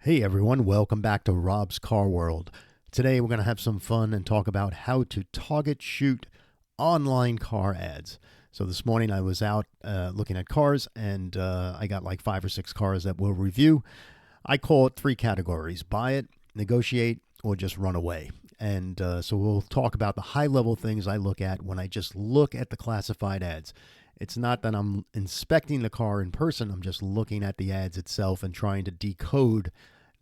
Hey everyone, welcome back to Rob's Car World. Today we're going to have some fun and talk about how to target shoot online car ads. So this morning I was out looking at cars and I got like 5 or 6 cars that we'll review. I call it 3 categories: buy it, negotiate, or just run away. And so we'll talk about the high level things I look at when I just look at the classified ads. It's not that I'm inspecting the car in person, I'm just looking at the ads itself and trying to decode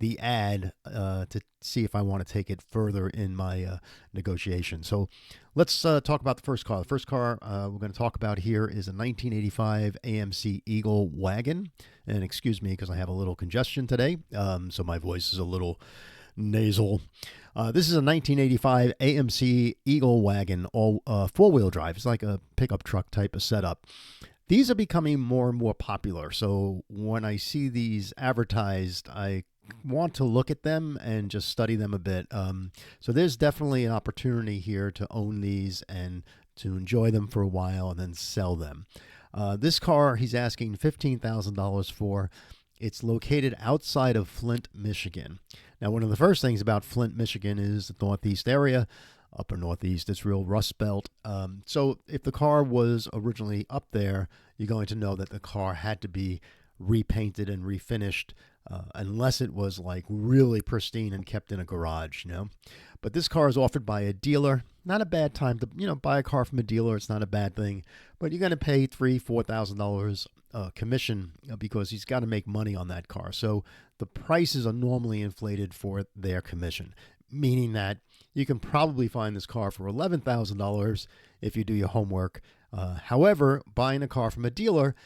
the ad to see if I want to take it further in my negotiation. So let's talk about the first car. The first car we're going to talk about here is a 1985 AMC Eagle wagon. And excuse me because I have a little congestion today, so my voice is a little nasal. This is a 1985 AMC Eagle wagon, all four-wheel drive. It's like a pickup truck type of setup. These are becoming more and more popular. So when I see these advertised, I want to look at them and just study them a bit. So there's definitely an opportunity here to own these and to enjoy them for a while and then sell them. This car he's asking $15,000 for. It's located outside of Flint, Michigan. Now, one of the first things about Flint, Michigan is the Northeast area, upper Northeast. It's real Rust Belt. So if the car was originally up there, you're going to know that the car had to be repainted and refinished, unless it was like really pristine and kept in a garage, But this car is offered by a dealer. Not a bad time to, buy a car from a dealer. It's not a bad thing, but you're going to pay $3,000-4,000 commission because he's got to make money on that car. So the prices are normally inflated for their commission, meaning that you can probably find this car for $11,000 if you do your homework. However, buying a car from a dealer,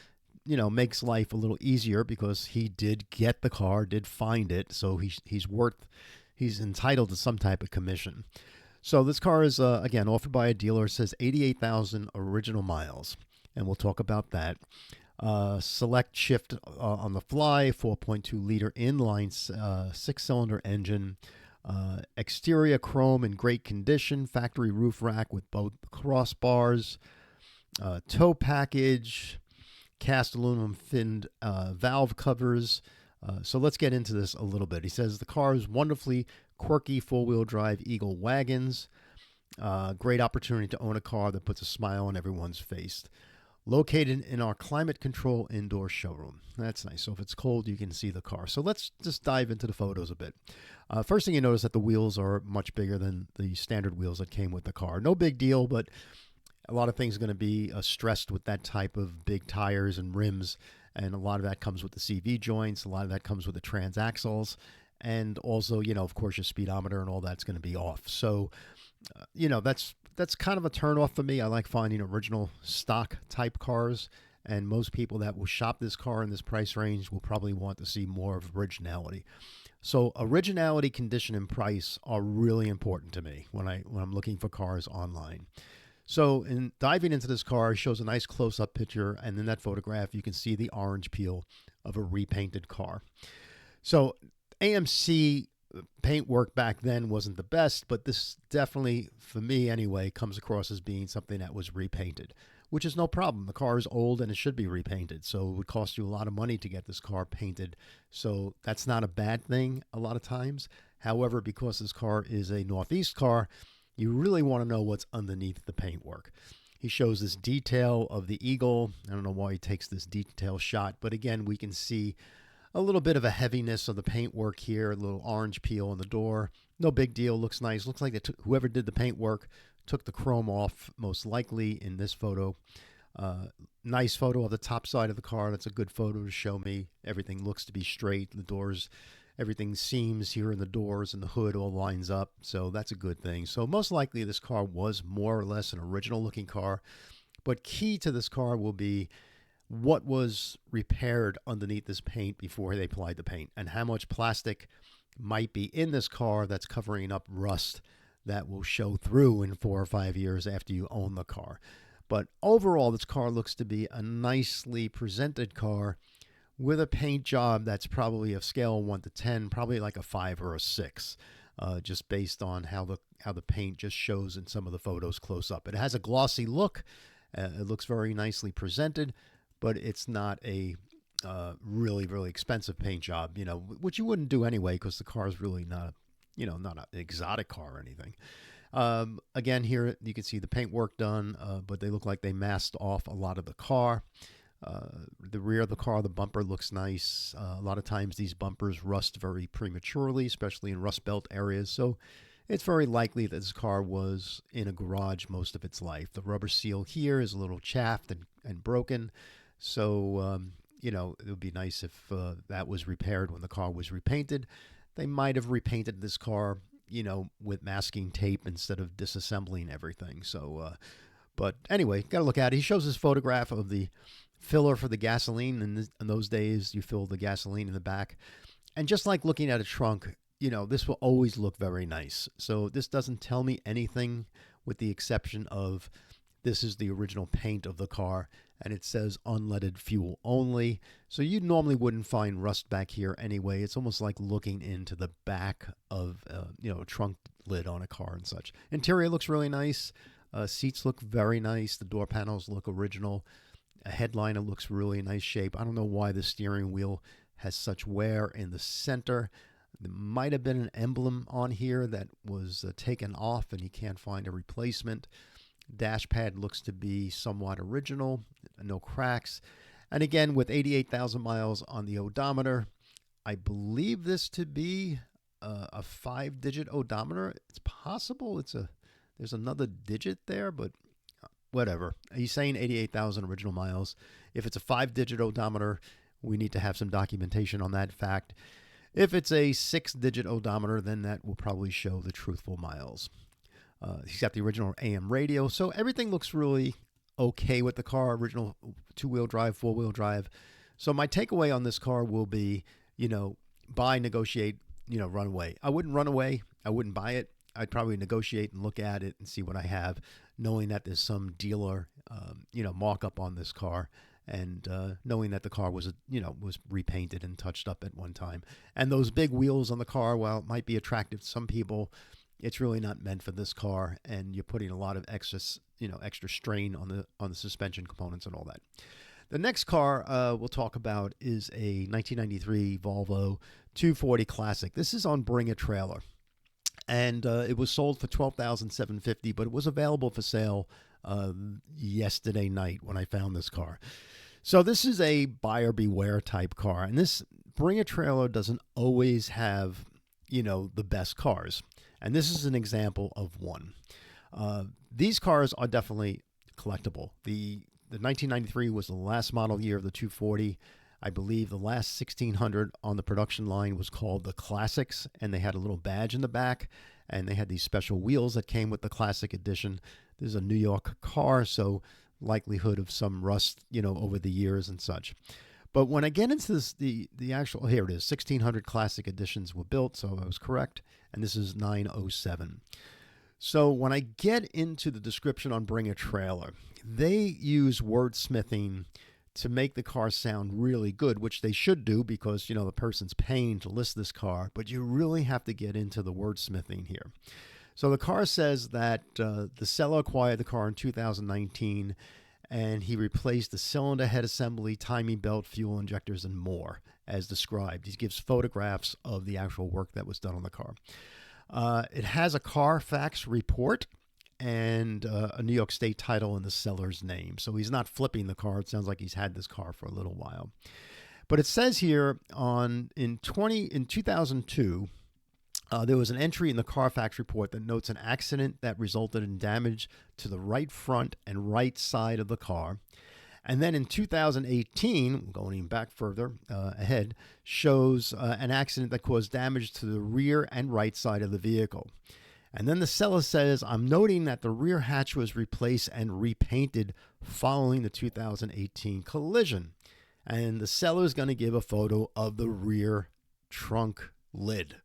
makes life a little easier because he did get the car, did find it, so he's entitled to some type of commission. So this car is again offered by a dealer. It says 88,000 original miles, and we'll talk about that. Select shift on the fly, 4.2 liter inline 6-cylinder engine. Exterior chrome in great condition, factory roof rack with both crossbars, tow package, cast aluminum finned valve covers. So let's get into this a little bit. He says the car is wonderfully quirky four-wheel drive Eagle wagons. Great opportunity to own a car that puts a smile on everyone's face. Located in our climate control indoor showroom. That's nice. So if it's cold, you can see the car. So let's just dive into the photos a bit. First thing you notice that the wheels are much bigger than the standard wheels that came with the car. No big deal, but a lot of things are going to be stressed with that type of big tires and rims, and a lot of that comes with the CV joints. A lot of that comes with the transaxles, and also, of course, your speedometer and all that's going to be off. So, that's kind of a turnoff for me. I like finding original stock type cars, and most people that will shop this car in this price range will probably want to see more of originality. So originality, condition, and price are really important to me when I'm looking for cars online. So in diving into this car, it shows a nice close-up picture, and in that photograph, you can see the orange peel of a repainted car. So AMC paintwork back then wasn't the best, but this definitely, for me anyway, comes across as being something that was repainted, which is no problem. The car is old and it should be repainted, so it would cost you a lot of money to get this car painted. So that's not a bad thing a lot of times. However, because this car is a Northeast car, you really want to know what's underneath the paintwork. He shows this detail of the Eagle. I don't know why he takes this detail shot, but again, we can see a little bit of a heaviness of the paintwork here, a little orange peel on the door. No big deal, looks nice. Looks like whoever did the paintwork took the chrome off, most likely in this photo. Nice photo of the top side of the car. That's a good photo to show me. Everything looks to be straight. The doors, everything seams here in the doors and the hood all lines up, so that's a good thing. So most likely this car was more or less an original looking car, but key to this car will be what was repaired underneath this paint before they applied the paint, and how much plastic might be in this car that's covering up rust that will show through in 4 or 5 years after you own the car. But overall, this car looks to be a nicely presented car with a paint job that's probably a scale of 1 to 10, probably like a 5 or a 6, just based on how the paint just shows in some of the photos close up. It has a glossy look. It looks very nicely presented, but it's not a really, really expensive paint job, which you wouldn't do anyway because the car is really not, not an exotic car or anything. Again, here you can see the paint work done, but they look like they masked off a lot of the car. The rear of the car, the bumper looks nice. A lot of times these bumpers rust very prematurely, especially in rust belt areas. So it's very likely that this car was in a garage most of its life. The rubber seal here is a little chaffed and broken. So, it would be nice if that was repaired when the car was repainted. They might have repainted this car, with masking tape instead of disassembling everything. So, but anyway, got to look at it. He shows his photograph of the filler for the gasoline. In those days, you fill the gasoline in the back. And just like looking at a trunk, this will always look very nice. So this doesn't tell me anything with the exception of this is the original paint of the car and it says unleaded fuel only. So you normally wouldn't find rust back here anyway. It's almost like looking into the back of, a trunk lid on a car and such. Interior looks really nice. Seats look very nice. The door panels look original. A headliner looks really nice shape. I don't know why the steering wheel has such wear in the center. There might have been an emblem on here that was taken off and you can't find a replacement. Dash pad looks to be somewhat original, no cracks. And again, with 88,000 miles on the odometer, I believe this to be a 5-digit odometer. It's possible there's another digit there, but whatever. He's saying 88,000 original miles. If it's a 5-digit odometer, we need to have some documentation on that fact. If it's a 6-digit odometer, then that will probably show the truthful miles. He's got the original AM radio, so everything looks really okay with the car. Original 2-wheel drive, 4-wheel drive. So my takeaway on this car will be, buy, negotiate, run away. I wouldn't run away. I wouldn't buy it. I'd probably negotiate and look at it and see what I have, knowing that there's some dealer, markup on this car, and knowing that the car was repainted and touched up at one time. And those big wheels on the car, while it might be attractive to some people, it's really not meant for this car, and you're putting a lot of extra strain on the suspension components and all that. The next car we'll talk about is a 1993 Volvo 240 Classic. This is on Bring a Trailer. And it was sold for $12,750, but it was available for sale yesterday night when I found this car. So this is a buyer beware type car, and this Bring a Trailer doesn't always have, the best cars. And this is an example of one. These cars are definitely collectible. The 1993 was the last model year of the 240. I believe the last 1600 on the production line was called the Classics, and they had a little badge in the back, and they had these special wheels that came with the Classic edition. This is a New York car, so likelihood of some rust, over the years and such. But when I get into this, the actual, here it is, 1600 Classic editions were built, so I was correct, and this is 907. So when I get into the description on Bring a Trailer, they use wordsmithing to make the car sound really good, which they should do because, the person's paying to list this car, but you really have to get into the wordsmithing here. So the car says that the seller acquired the car in 2019, and he replaced the cylinder head assembly, timing belt, fuel injectors, and more, as described. He gives photographs of the actual work that was done on the car. It has a Carfax report and a New York State title in the seller's name. So he's not flipping the car. It sounds like he's had this car for a little while. But it says here in 2002, there was an entry in the Carfax report that notes an accident that resulted in damage to the right front and right side of the car. And then in 2018, going even back further ahead, shows an accident that caused damage to the rear and right side of the vehicle. And then the seller says, I'm noting that the rear hatch was replaced and repainted following the 2018 collision. And the seller is going to give a photo of the rear trunk lid.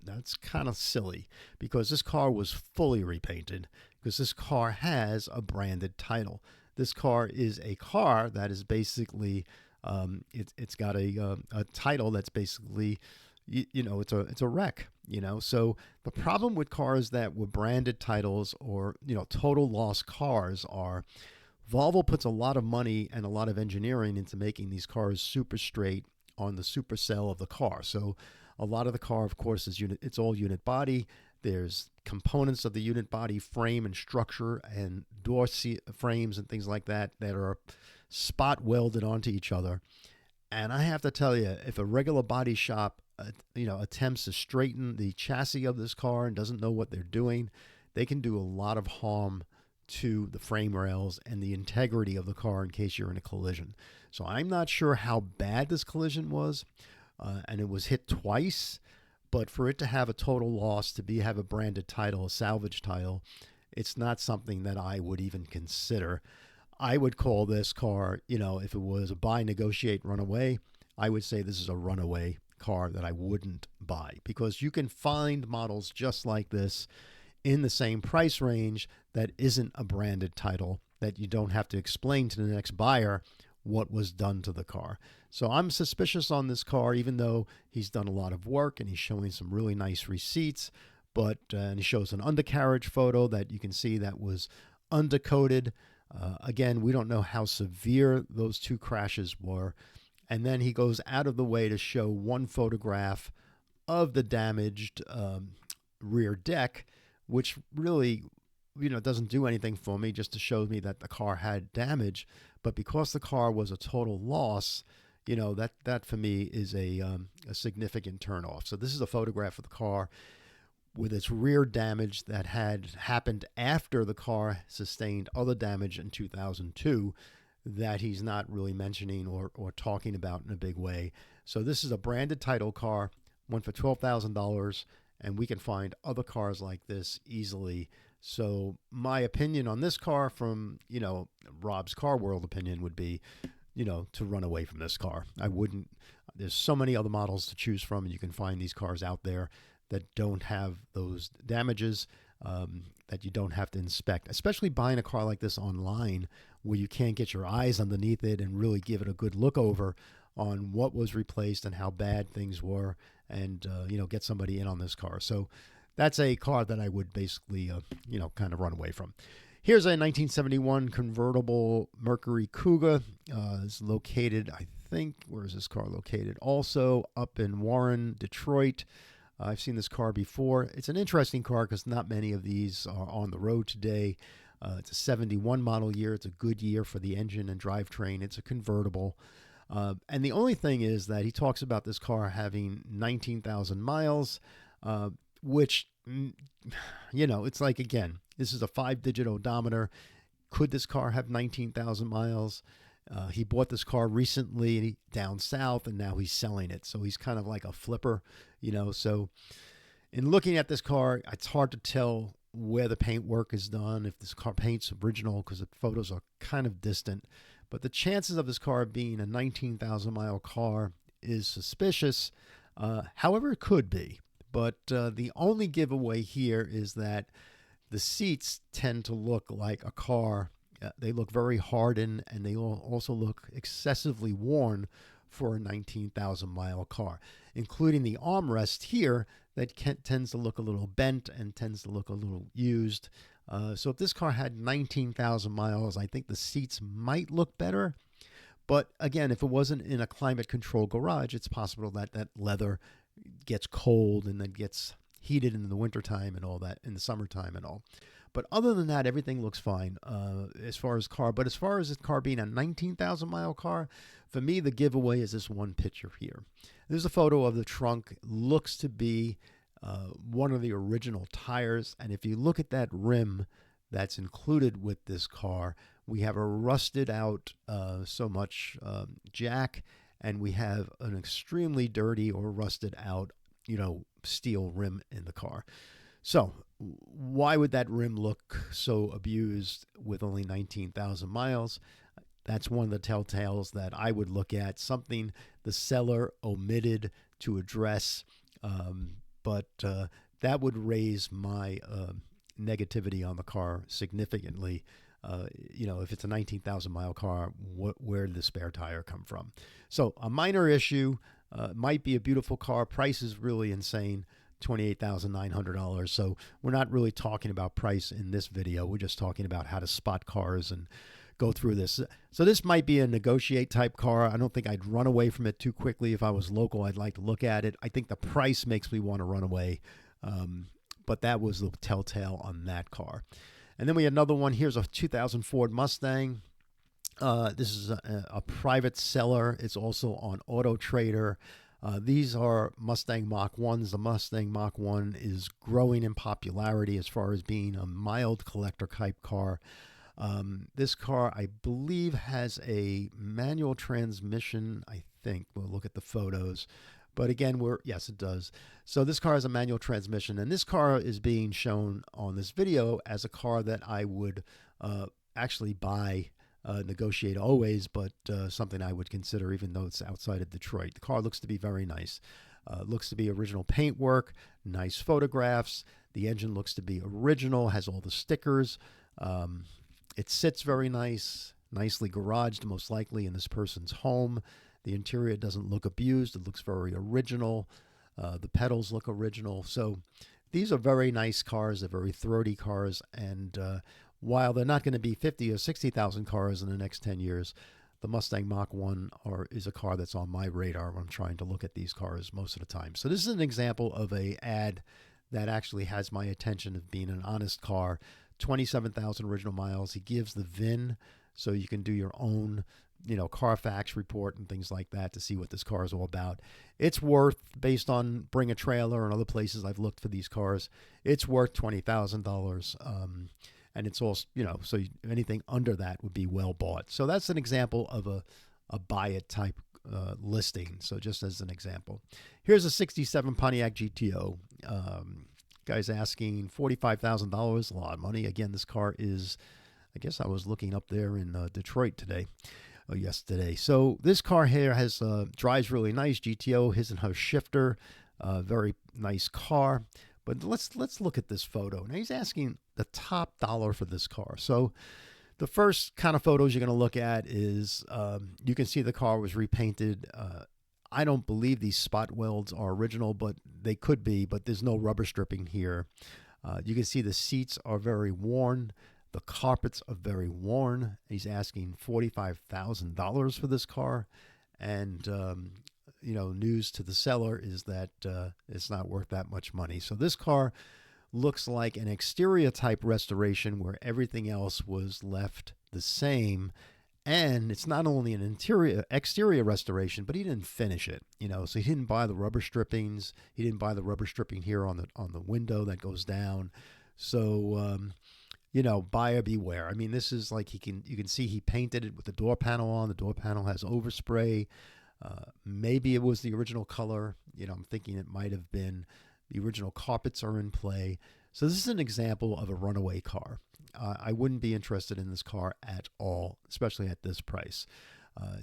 That's kind of silly because this car was fully repainted because this car has a branded title. This car is a car that is basically, it's got a title that's basically, it's a wreck, So the problem with cars that were branded titles or, total loss cars are Volvo puts a lot of money and a lot of engineering into making these cars super straight on the supercell of the car. So a lot of the car, of course, is it's all unit body. There's components of the unit body, frame and structure, and door frames and things like that that are spot welded onto each other. And I have to tell you, if a regular body shop, attempts to straighten the chassis of this car and doesn't know what they're doing, they can do a lot of harm to the frame rails and the integrity of the car in case you're in a collision. So I'm not sure how bad this collision was, and it was hit twice. But for it to have a total loss, to have a branded title, a salvage title, it's not something that I would even consider. I would call this car, if it was a buy, negotiate, run away, I would say this is a runaway car that I wouldn't buy, because you can find models just like this in the same price range that isn't a branded title, that you don't have to explain to the next buyer what was done to the car. So I'm suspicious on this car, even though he's done a lot of work and he's showing some really nice receipts. But and he shows an undercarriage photo that you can see that was undecoded. Again, we don't know how severe those two crashes were. And then he goes out of the way to show one photograph of the damaged rear deck, which really doesn't do anything for me, just to show me that the car had damage. But because the car was a total loss, that for me is a significant turnoff. So this is a photograph of the car with its rear damage that had happened after the car sustained other damage in 2002 that he's not really mentioning or talking about in a big way. So this is a branded title car, went for $12,000, and we can find other cars like this easily. So my opinion on this car, from Rob's Car World opinion, would be to run away from this car. I wouldn't. There's so many other models to choose from, and you can find these cars out there that don't have those damages, that you don't have to inspect, especially buying a car like this online where you can't get your eyes underneath it and really give it a good look over on what was replaced and how bad things were, and get somebody in on this car. So that's a car that I would basically kind of run away from. Here's a 1971 convertible Mercury Cougar. It's located, I think, where is this car located? Also up in Warren, Detroit. I've seen this car before. It's an interesting car because not many of these are on the road today. It's a 71 model year. It's a good year for the engine and drivetrain. It's a convertible. And the only thing is that he talks about this car having 19,000 miles, which, it's like, again, this is a 5-digit odometer. Could this car have 19,000 miles? He bought this car recently down south, and now he's selling it. So he's kind of like a flipper, So in looking at this car, it's hard to tell where the paint work is done, if this car paint's original, because the photos are kind of distant. But the chances of this car being a 19,000 mile car is suspicious. However, it could be. But the only giveaway here is that the seats tend to look like a car. They look very hardened, and they also look excessively worn for a 19,000 mile car, including the armrest here that tends to look a little bent and tends to look a little used. So if this car had 19,000 miles, I think the seats might look better. But again, if it wasn't in a climate controlled garage, it's possible that that leather gets cold and then gets heated in the wintertime and all that, in the summertime and all. But other than that, everything looks fine as far as car. But as far as this car being a 19,000 mile car, for me, the giveaway is this one picture here. There's a photo of the trunk. Looks to be one of the original tires. And if you look at that rim that's included with this car, we have a rusted out jack, and we have an extremely dirty or rusted out, steel rim in the car. So why would that rim look so abused with only 19,000 miles? That's one of the telltales that I would look at, something the seller omitted to address. But that would raise my negativity on the car significantly. If it's a 19,000 mile car, where did the spare tire come from? So a minor issue, might be a beautiful car. Price is really insane, $28,900. So we're not really talking about price in this video. We're just talking about how to spot cars and go through this. So this might be a negotiate type car. I don't think I'd run away from it too quickly. If I was local, I'd like to look at it. I think the price makes me want to run away. But that was the telltale on that car. And then we had another one. Here's a 2000 Ford Mustang. This is a private seller. It's also on Auto Trader. These are Mustang Mach 1s. The Mustang Mach 1 is growing in popularity as far as being a mild collector type car. This car, I believe, has a manual transmission, I think. We'll look at the photos. But again, yes, it does. So this car has a manual transmission, and this car is being shown on this video as a car that I would actually buy, negotiate always, but something I would consider even though it's outside of Detroit. The car looks to be very nice. Looks to be original paintwork, nice photographs. The engine looks to be original, has all the stickers. It sits very nice, nicely garaged, most likely in this person's home. The interior doesn't look abused. It looks very original. The pedals look original. So these are very nice cars. They're very throaty cars. And while they're not going to be 50 or 60,000 cars in the next 10 years, the Mustang Mach 1 is a car that's on my radar when I'm trying to look at these cars most of the time. So this is an example of an ad that actually has my attention of being an honest car. 27,000 original miles. He gives the VIN so you can do your own, Carfax report and things like that to see what this car is all about. It's worth, based on Bring a Trailer and other places I've looked for these cars, it's worth $20,000. And it's all, so anything under that would be well bought. So that's an example of a buy it type listing. So just as an example, here's a 67 Pontiac GTO. Guy's asking $45,000, a lot of money. Again, this car is, I guess I was looking up there in Detroit yesterday. So this car here has drives really nice. GTO, his and her shifter, very nice car. But let's look at this photo. Now he's asking the top dollar for this car. So the first kind of photos you're going to look at is you can see the car was repainted. I don't believe these spot welds are original, but they could be, but there's no rubber stripping here. You can see the seats are very worn. The carpets are very worn. He's asking $45,000 for this car. And, news to the seller is that it's not worth that much money. So this car looks like an exterior type restoration where everything else was left the same. And it's not only an exterior restoration, but he didn't finish it, so he didn't buy the rubber strippings. He didn't buy the rubber stripping here on the window that goes down. So, buyer beware. I mean, this is like you can see he painted it with the door panel on. The door panel has overspray. Maybe it was the original color. I'm thinking it might have been. The original carpets are in play. So this is an example of a runaway car. I wouldn't be interested in this car at all, especially at this price.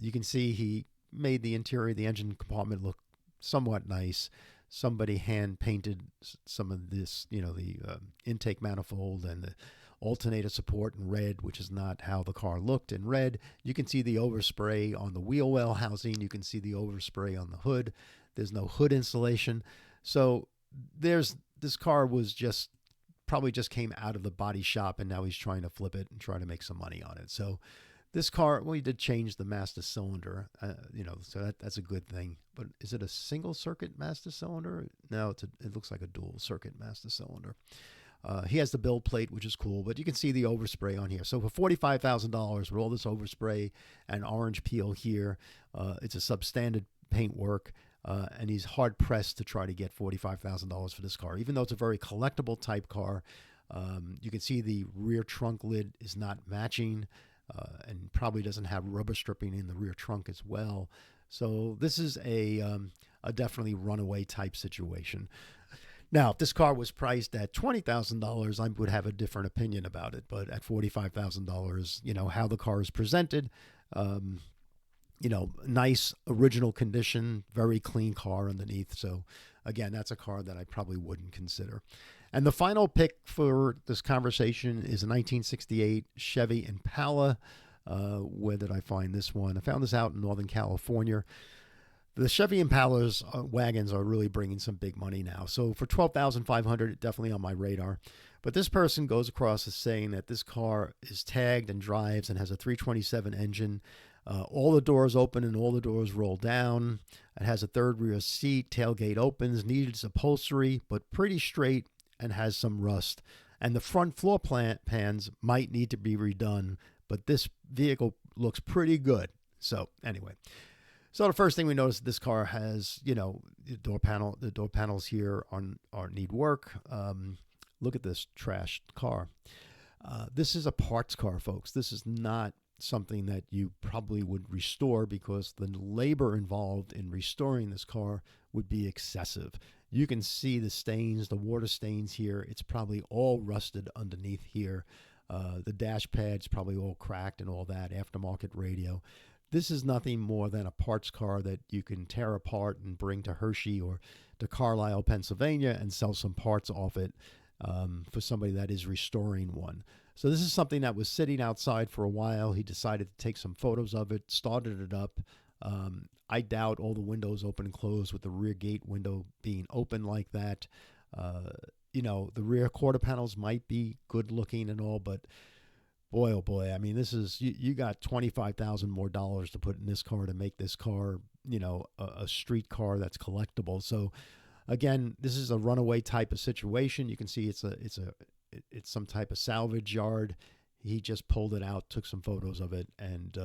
You can see he made the interior, the engine compartment look somewhat nice. Somebody hand painted some of this, the intake manifold and the alternator support in red, which is not how the car looked in red. You can see the overspray on the wheel well housing. You can see the overspray on the hood. There's no hood insulation. So this car was probably just came out of the body shop, and now he's trying to flip it and try to make some money on it. So this car, he did change the master cylinder, so that's a good thing. But is it a single circuit master cylinder? No, it looks like a dual circuit master cylinder. He has the build plate, which is cool, but you can see the overspray on here. So for $45,000 with all this overspray and orange peel here, it's a substandard paintwork. And he's hard pressed to try to get $45,000 for this car, even though it's a very collectible type car. You can see the rear trunk lid is not matching, and probably doesn't have rubber stripping in the rear trunk as well. So this is a definitely runaway type situation. Now, if this car was priced at $20,000, I would have a different opinion about it. But at $45,000, how the car is presented, nice original condition, very clean car underneath. So again, that's a car that I probably wouldn't consider. And the final pick for this conversation is a 1968 Chevy Impala. Where did I find this one? I found this out in Northern California. The Chevy Impala's wagons are really bringing some big money now. So for $12,500, definitely on my radar. But this person goes across as saying that this car is tagged and drives and has a 327 engine. All the doors open and all the doors roll down. It has a third rear seat, tailgate opens, needs upholstery, but pretty straight and has some rust. And the front floor pans might need to be redone, but this vehicle looks pretty good. So anyway, so the first thing we notice, this car has, the door panels here are need work. Look at this trashed car. This is a parts car, folks. This is not something that you probably would restore, because the labor involved in restoring this car would be excessive. You can see the stains, the water stains here. It's probably all rusted underneath here. The dash pad's probably all cracked and all that, aftermarket radio. This is nothing more than a parts car that you can tear apart and bring to Hershey or to Carlisle, Pennsylvania, and sell some parts off it for somebody that is restoring one. So this is something that was sitting outside for a while. He decided to take some photos of it, started it up. I doubt all the windows open and close with the rear gate window being open like that. The rear quarter panels might be good looking and all, but boy, oh boy, I mean, this is, you got $25,000 more to put in this car to make this car, a street car that's collectible. So again, this is a runaway type of situation. You can see it's some type of salvage yard. He just pulled it out, took some photos of it, and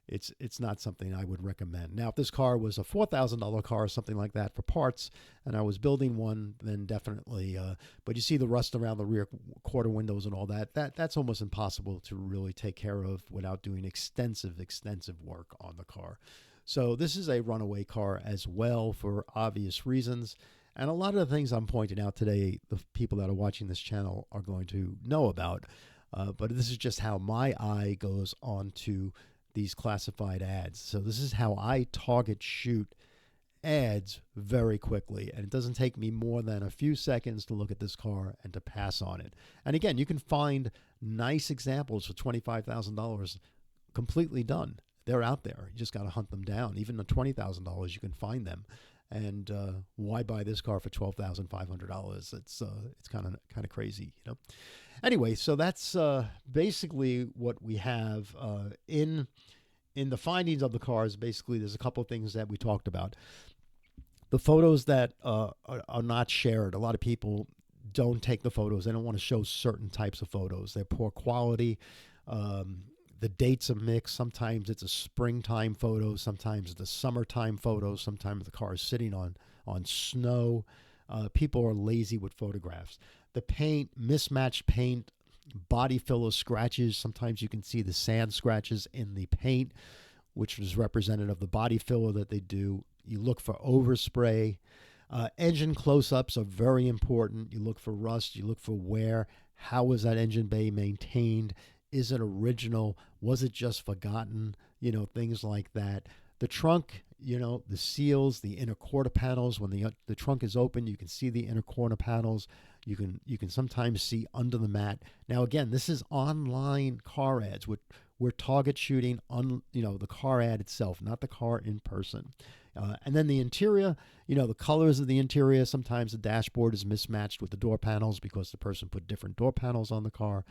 it's not something I would recommend. Now, if this car was a $4,000 car or something like that for parts, and I was building one, then definitely. But you see the rust around the rear quarter windows and all that. That's almost impossible to really take care of without doing extensive work on the car. So this is a runaway car as well, for obvious reasons. And a lot of the things I'm pointing out today, the people that are watching this channel are going to know about. But this is just how my eye goes on to these classified ads. So this is how I target shoot ads very quickly. And it doesn't take me more than a few seconds to look at this car and to pass on it. And again, you can find nice examples for $25,000 completely done. They're out there. You just got to hunt them down. Even at $20,000, you can find them. And why buy this car for $12,500? It's kind of crazy, Anyway, so that's basically what we have in the findings of the cars. Basically, there's a couple of things that we talked about. The photos that are not shared. A lot of people don't take the photos. They don't want to show certain types of photos. They're poor quality. The dates are mixed. Sometimes it's a springtime photo. Sometimes it's a summertime photo. Sometimes the car is sitting on snow. People are lazy with photographs. The paint, mismatched paint, body filler scratches. Sometimes you can see the sand scratches in the paint, which is representative of the body filler that they do. You look for overspray. Engine close-ups are very important. You look for rust. You look for wear. How was that engine bay maintained? Is it original? Was it just forgotten? Things like that. The trunk, the seals, the inner quarter panels. When the trunk is open, you can see the inner quarter panels. You can sometimes see under the mat. Now, again, this is online car ads. We're target shooting on the car ad itself, not the car in person. And then the interior, the colors of the interior. Sometimes the dashboard is mismatched with the door panels because the person put different door panels on the car.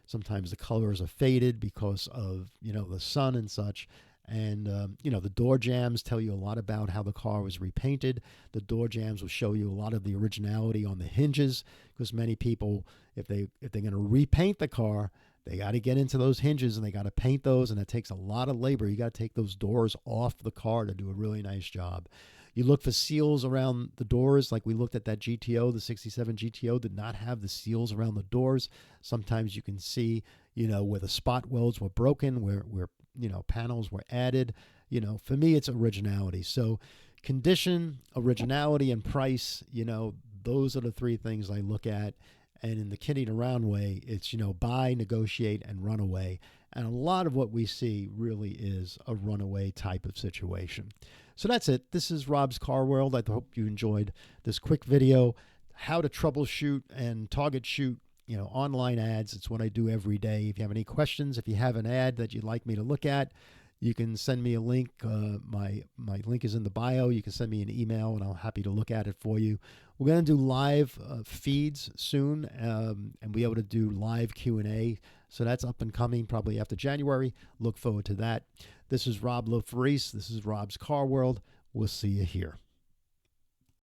Sometimes the colors are faded because of, the sun and such. And, the door jambs tell you a lot about how the car was repainted. The door jambs will show you a lot of the originality on the hinges, because many people, if they're going to repaint the car, they got to get into those hinges and they got to paint those. And it takes a lot of labor. You got to take those doors off the car to do a really nice job. You look for seals around the doors, like we looked at that GTO. The 67 GTO did not have the seals around the doors. Sometimes you can see, where the spot welds were broken, where panels were added. For me, it's originality. So condition, originality, and price, those are the three things I look at. And in the kidding around way, it's, buy, negotiate, and run away. And a lot of what we see really is a runaway type of situation. So that's it. This is Rob's Car World. I hope you enjoyed this quick video, how to troubleshoot and target shoot, online ads. It's what I do every day. If you have any questions, if you have an ad that you'd like me to look at, You can send me a link. My link is in the bio. You can send me an email, and I'm happy to look at it for you. We're going to do live feeds soon, and be able to do live Q&A. So that's up and coming probably after January. Look forward to that. This is Rob LaFreese. This is Rob's Car World. We'll see you here.